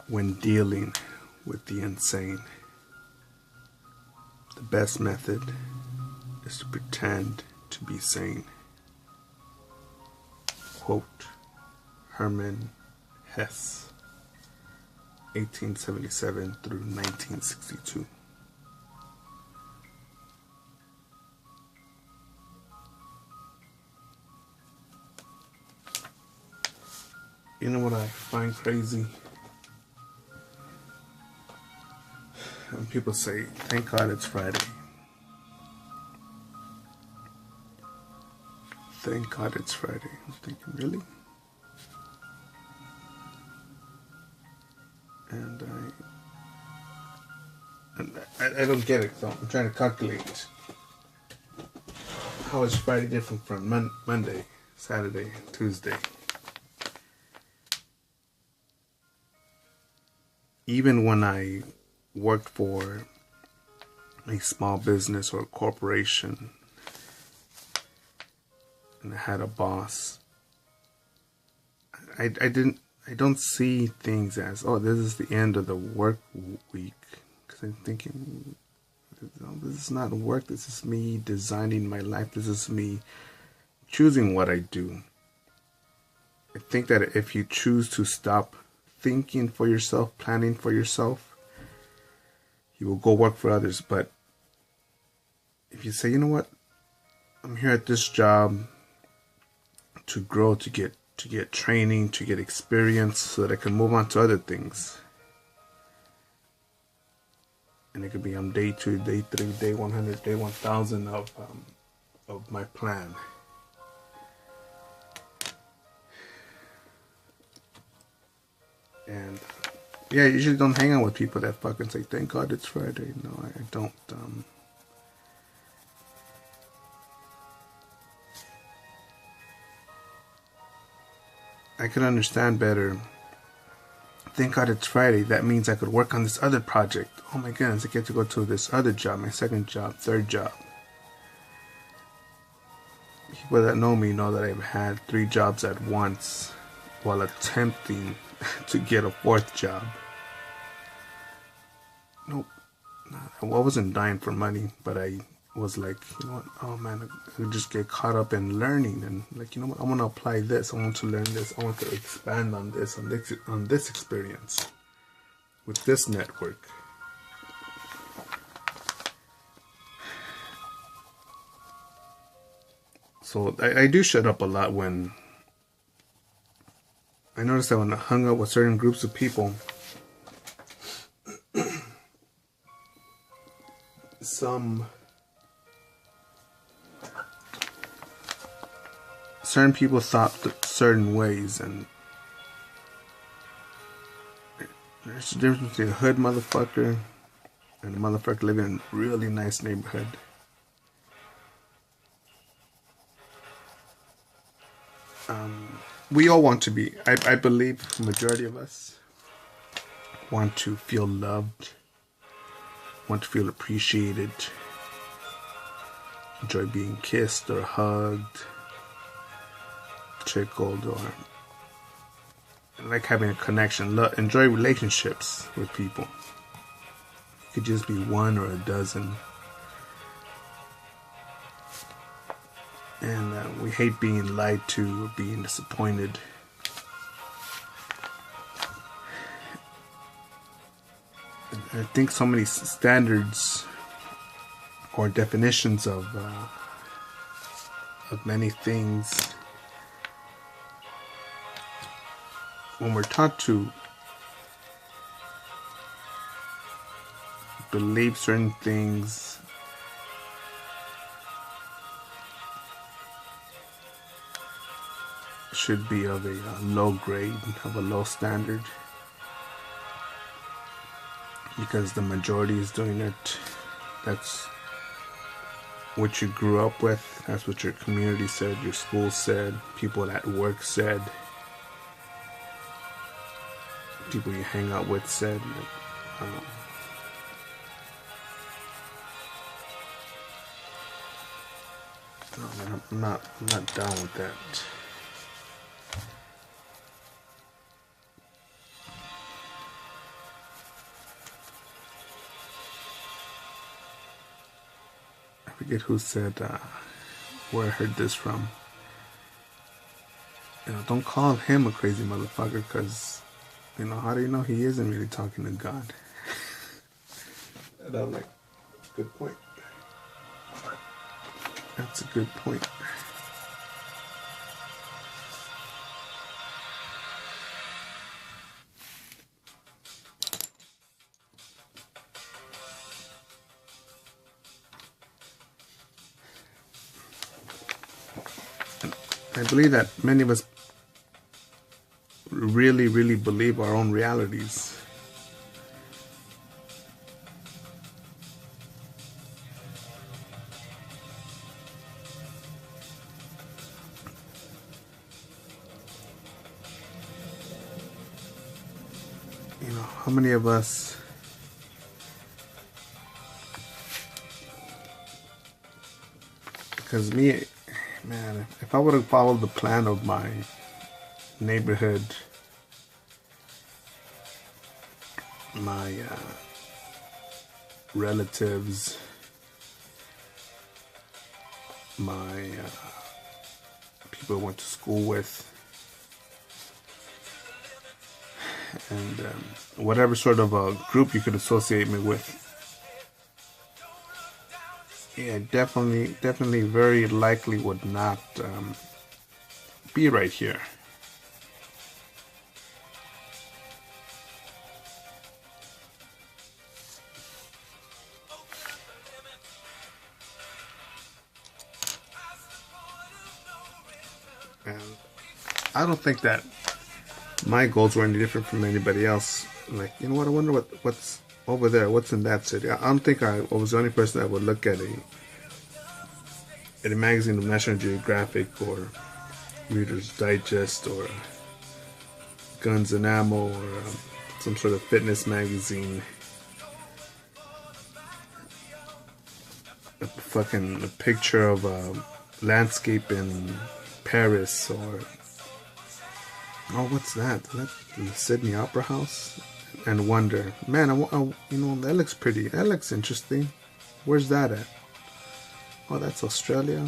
when dealing with the insane. The best method is to pretend to be sane. Quote, Hermann Hesse, 1877 through 1962. You know what I find crazy? When people say, thank God it's Friday. Thank God it's Friday. I'm thinking, really? And I don't get it. So I'm trying to calculate. How is Friday different from Monday, Saturday, Tuesday? Even when I worked for a small business or a corporation and I had a boss, I don't see things as, oh, this is the end of the work week, because I'm thinking, oh, this is not work, this is me designing my life, this is me choosing what I do. I think that if you choose to stop thinking for yourself, planning for yourself, you will go work for others. But if you say, you know what, I'm here at this job to grow, to get training, to get experience, so that I can move on to other things. And it could be on day 2, day 3, day 100, day 1000 of my plan. And yeah, I usually don't hang out with people that fucking say, thank God it's Friday. No, I don't. I could understand better. Thank God it's Friday. That means I could work on this other project. Oh my goodness, I get to go to this other job, my second job, third job. People that know me know that I've had 3 jobs at once while attempting to get a 4th job. Nope. I wasn't dying for money, but I was like, you know what, oh man, I could just get caught up in learning and like, you know what, I want to apply this, I want to learn this, I want to expand on this, on this experience with this network. So I do shut up a lot when I notice that when I hung out with certain groups of people, certain people thought certain ways, and there's a difference between a hood motherfucker and a motherfucker living in a really nice neighborhood. We all want to be, I believe the majority of us want to feel loved, want to feel appreciated, enjoy being kissed or hugged, tickled, or like having a connection, enjoy relationships with people. It could just be 1 or a dozen. And we hate being lied to or being disappointed. I think so many standards or definitions of many things, when we're taught to believe certain things, should be of a low grade, of a low standard, because the majority is doing it. That's what you grew up with, that's what your community said, your school said, people at work said, people you hang out with said. No, man, I'm not down with that. forget who said, where I heard this from. Don't call him a crazy motherfucker, because, how do you know he isn't really talking to God? And I'm like, good point. That's a good point. I believe that many of us really, really believe our own realities. How many of us because me, man, if I would have followed the plan of my neighborhood, my relatives, my people I went to school with, and whatever sort of a group you could associate me with, yeah, definitely very likely would not be right here. And I don't think that my goals were any different from anybody else. Like, you know what, I wonder what's over there, what's in that city. I don't think I was the only person that would look at a magazine of National Geographic or Reader's Digest or Guns and Ammo or some sort of fitness magazine. A picture of a landscape in Paris, or what's that? Is that the Sydney Opera House? And wonder, man, that looks pretty. That looks interesting. Where's that at? Oh, that's Australia.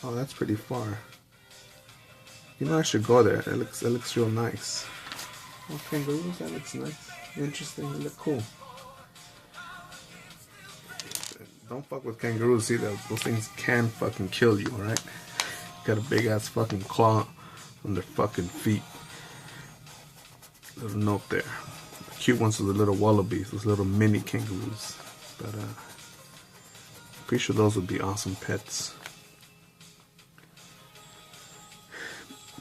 Oh, that's pretty far. I should go there. It looks real nice. Oh, kangaroos, that looks nice. Interesting. They look cool. Don't fuck with kangaroos either. Those things can fucking kill you, alright? Got a big ass fucking claw on their fucking feet. Little note there. The cute ones are the little wallabies, those little mini kangaroos. But pretty sure those would be awesome pets.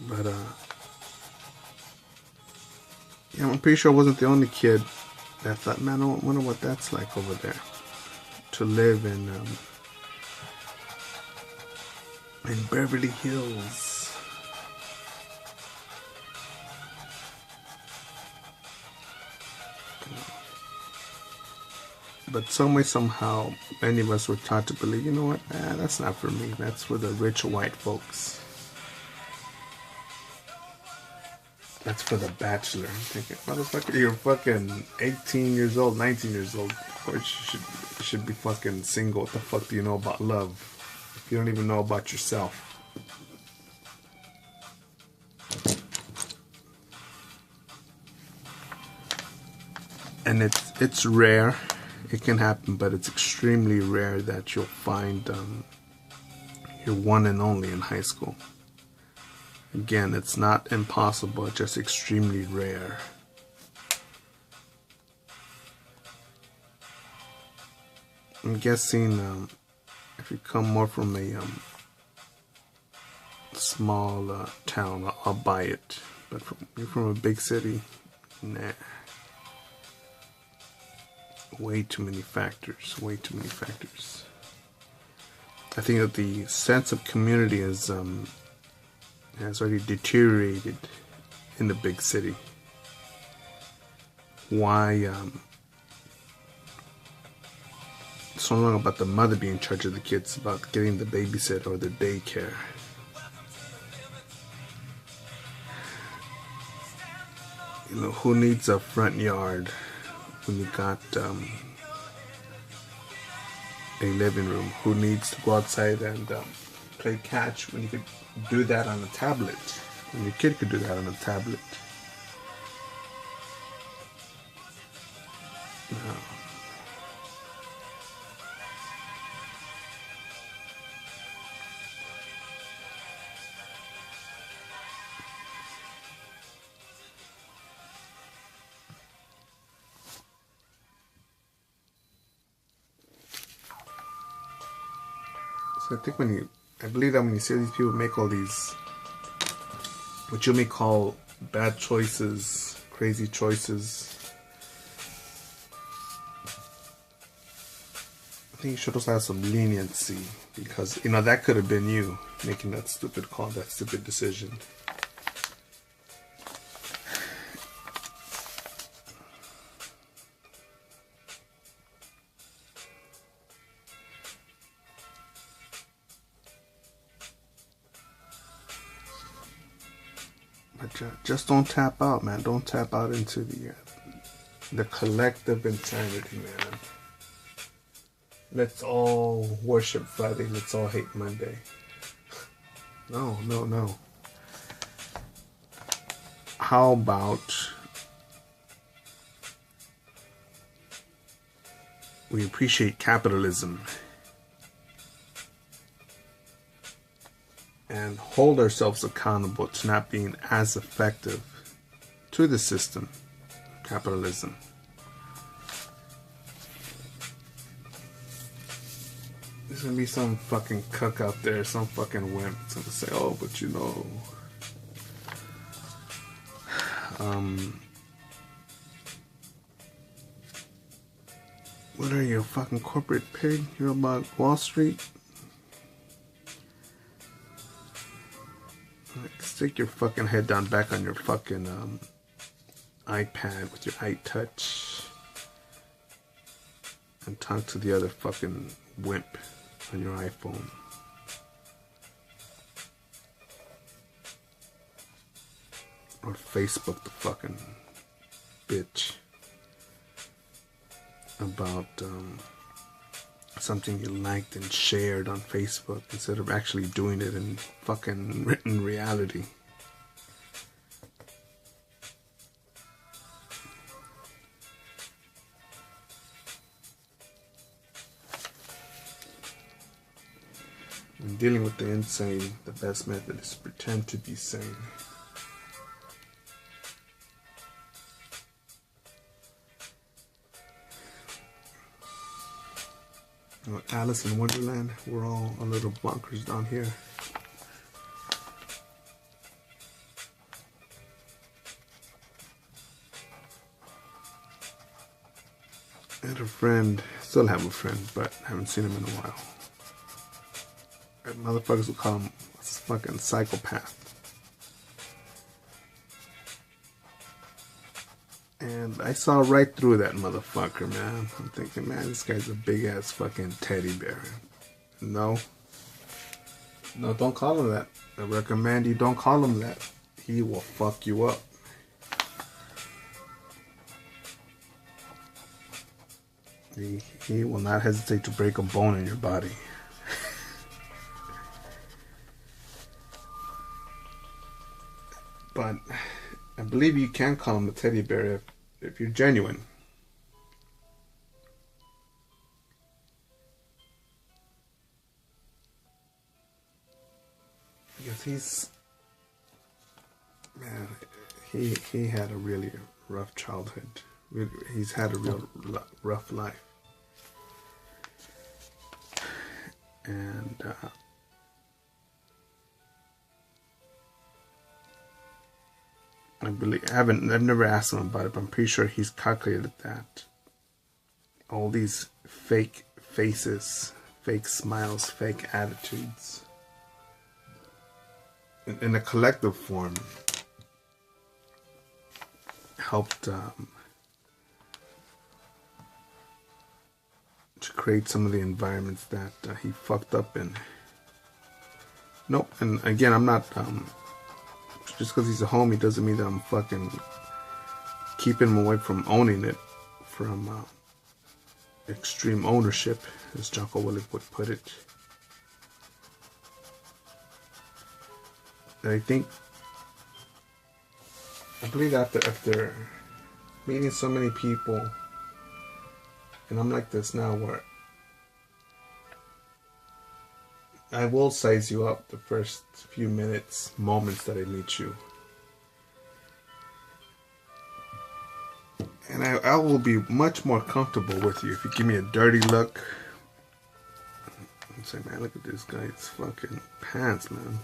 But I'm pretty sure I wasn't the only kid that thought, man, I wonder what that's like over there. To live in Beverly Hills. But some way, somehow, many of us were taught to believe, you know what, that's not for me. That's for the rich white folks. That's for the bachelor. I'm thinking, motherfucker, you're fucking 18 years old, 19 years old. Of course you should be fucking single. What the fuck do you know about love if you don't even know about yourself? And it's rare. It can happen, but it's extremely rare that you'll find your one and only in high school. Again, it's not impossible, it's just extremely rare. I'm guessing if you come more from a small town, I'll buy it. But you're from a big city, nah. Way too many factors. Way too many factors. I think that the sense of community has already deteriorated in the big city. Why? It's no longer about the mother being in charge of the kids, it's about getting the babysitter or the daycare. Who needs a front yard when you got a living room? Who needs to go outside and play catch when you could do that on a tablet? When your kid could do that on a tablet. So I think I believe that when you see these people make all these, what you may call bad choices, crazy choices, I think you should also have some leniency, because, that could have been you making that stupid call, that stupid decision. But just don't tap out, man. Don't tap out into the collective insanity, man. Let's all worship Friday. Let's all hate Monday. No. How about we appreciate capitalism and hold ourselves accountable to not being as effective to the system, capitalism. There's gonna be some fucking cuck out there, some fucking wimp that's gonna say, oh, but what are you, a fucking corporate pig? You're about Wall Street? Like, stick your fucking head down back on your fucking iPad with your iTouch and talk to the other fucking wimp on your iPhone. Or Facebook the fucking bitch about something you liked and shared on Facebook instead of actually doing it in fucking written reality. In dealing with the insane, the best method is to pretend to be sane. Alice in Wonderland, we're all a little bonkers down here. I had a friend, still have a friend, but haven't seen him in a while. Motherfuckers will call him a fucking psychopath. And I saw right through that motherfucker, man. I'm thinking, man, this guy's a big ass fucking teddy bear. No, don't call him that. I recommend you don't call him that. He will fuck you up. He will not hesitate to break a bone in your body. But I believe you can call him a teddy bear if you're genuine. Because he had a really rough childhood. He's had a real rough life. And I've never asked him about it, but I'm pretty sure he's calculated that all these fake faces, fake smiles, fake attitudes, in a collective form, helped to create some of the environments that he fucked up in. Nope, and again, I'm not, just because he's a homie doesn't mean that I'm fucking keeping him away from owning it, from extreme ownership, as Jocko Willink would put it. And I believe after meeting so many people, and I'm like this now where I will size you up the first few moments that I meet you. And I will be much more comfortable with you if you give me a dirty look. I'm saying, man, look at this guy's fucking pants, man.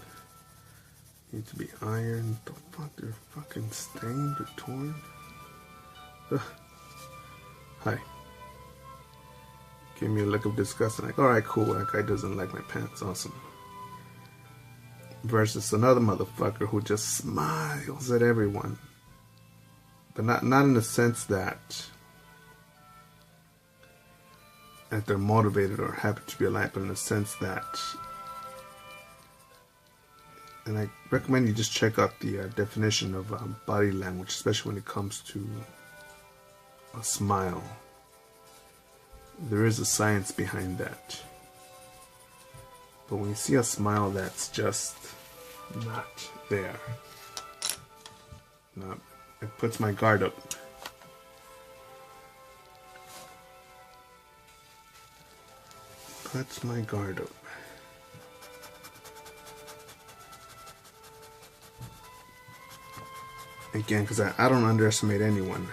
Need to be ironed. The fuck, they're fucking stained or torn. Ugh. Hi. Give me a look of disgust and like, alright, cool, that guy doesn't like my pants, awesome. Versus another motherfucker who just smiles at everyone. But not in the sense that they're motivated or happy to be alive, but in the sense that, and I recommend you just check out the definition of body language, especially when it comes to a smile. There is a science behind that. But when you see a smile that's just not there, it puts my guard up. Puts my guard up. Again, because I don't underestimate anyone.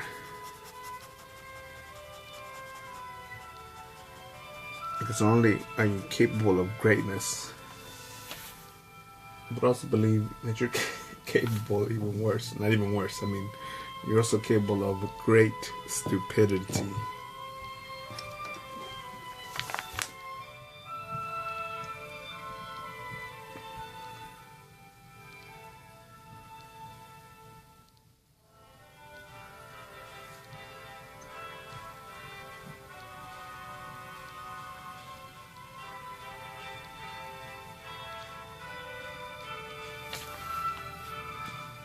Because only are you capable of greatness, but also believe that you're capable of even worse. Not even worse. I mean, you're also capable of great stupidity.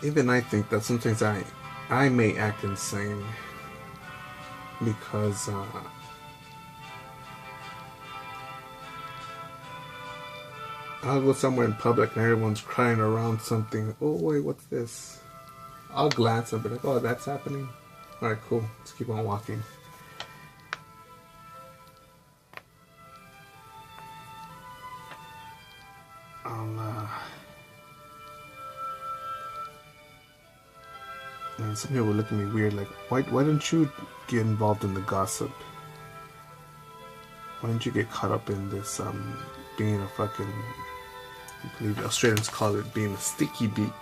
Even I think that sometimes I may act insane because I'll go somewhere in public and everyone's crying around something. Oh wait, what's this? I'll glance and be like, oh, that's happening? Alright, cool. Let's keep on walking. And some people would look at me weird, like, why don't you get involved in the gossip? Why don't you get caught up in this, being a fucking, I believe the Australians call it being a sticky beak.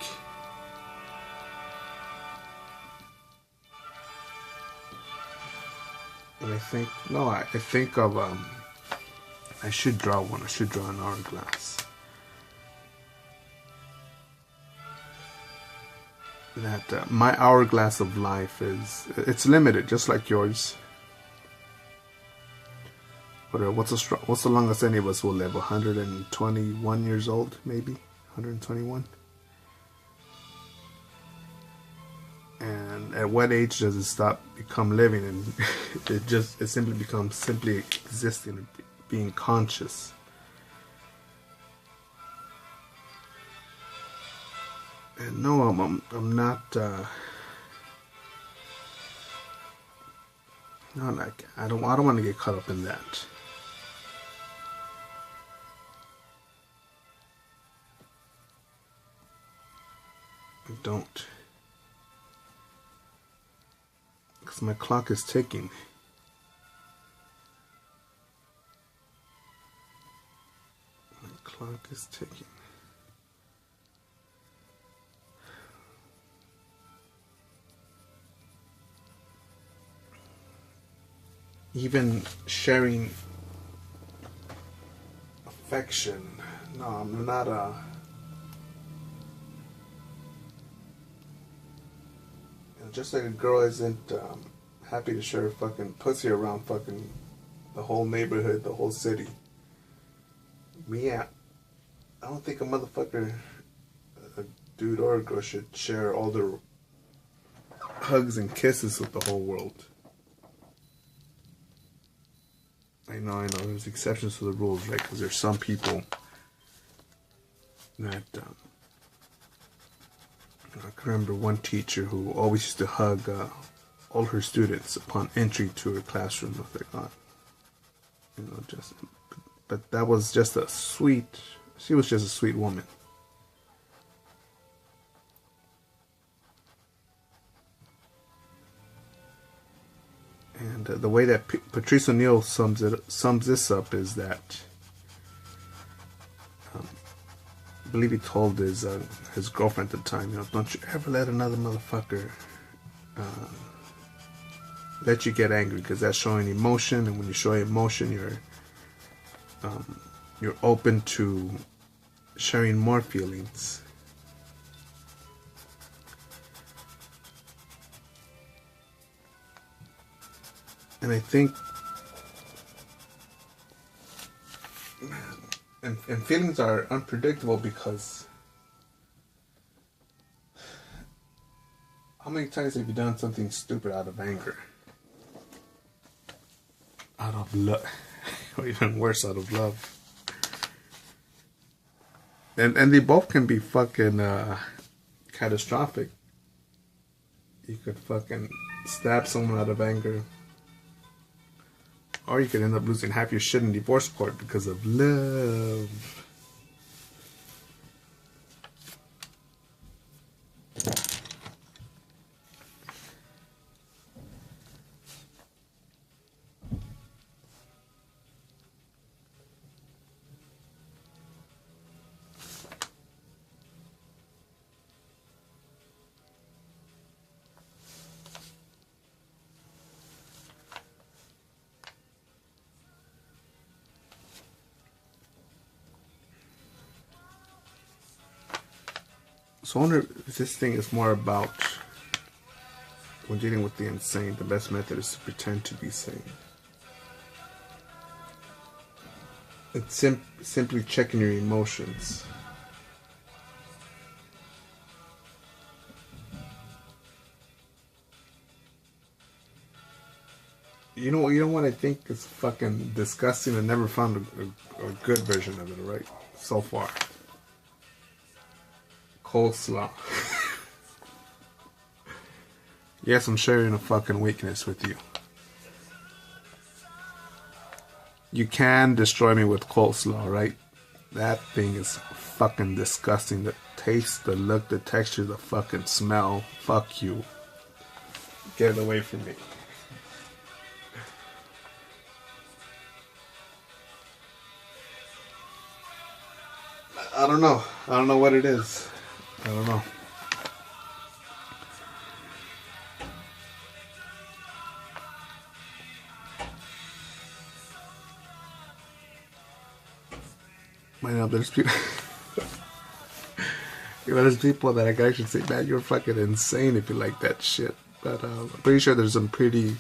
And I think of, I should draw one. I should draw an hourglass. That my hourglass of life it's limited, just like yours. But what's the longest any of us will live? 121 years old, maybe 121. And at what age does it become living, and it simply becomes existing and being conscious? And no, I'm not. No, like I don't want to get caught up in that. I don't, because my clock is ticking. My clock is ticking. Even sharing affection. No, I'm not just like a girl isn't happy to share fucking pussy around fucking the whole neighborhood, the whole city. I don't think a motherfucker, a dude or a girl, should share all their hugs and kisses with the whole world. I know. There's exceptions to the rules, right? Because there's some people that I can remember one teacher who always used to hug all her students upon entry to her classroom. I was like, oh, just. But that was just a sweet. She was just a sweet woman. And the way that Patrice O'Neill sums this up is that I believe he told his girlfriend at the time, don't you ever let another motherfucker let you get angry, because that's showing emotion, and when you show emotion, you're open to sharing more feelings. And I think, and feelings are unpredictable, because how many times have you done something stupid out of anger? Out of love, or even worse, out of love. And they both can be fucking catastrophic. You could fucking stab someone out of anger, or you could end up losing half your shit in divorce court because of love. So I wonder if this thing is more about, when dealing with the insane, the best method is to pretend to be sane. It's simply checking your emotions. You know what I think is fucking disgusting? I never found a good version of it, right? So far. Coleslaw. Yes, I'm sharing a fucking weakness with you. You can destroy me with coleslaw, right? That thing is fucking disgusting. The taste, the look, the texture, the fucking smell. Fuck you. Get it away from me. I don't know. I don't know what it is. I don't know. There's people. There's people that I can actually say, man, you're fucking insane if you like that shit. But I'm pretty sure there's some pretty,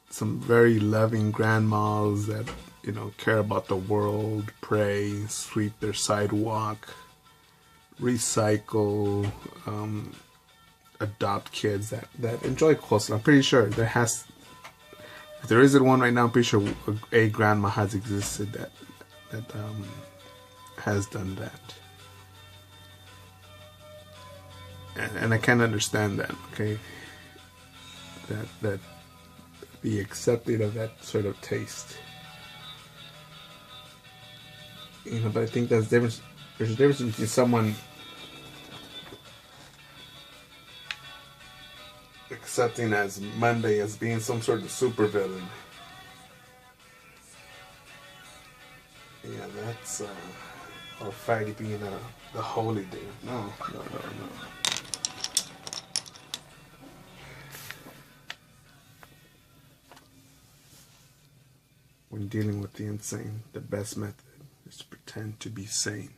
some very loving grandmas that care about the world, pray, sweep their sidewalk, recycle, adopt kids that enjoy coleslaw. I'm pretty sure if there isn't one right now, I'm pretty sure a grandma has existed that has done that. And I can understand that, okay? That be accepting of that sort of taste. But I think there's a difference between someone accepting as Monday as being some sort of supervillain. Yeah, that's or Friday being the holy day. No. When dealing with the insane, the best method is to pretend to be sane.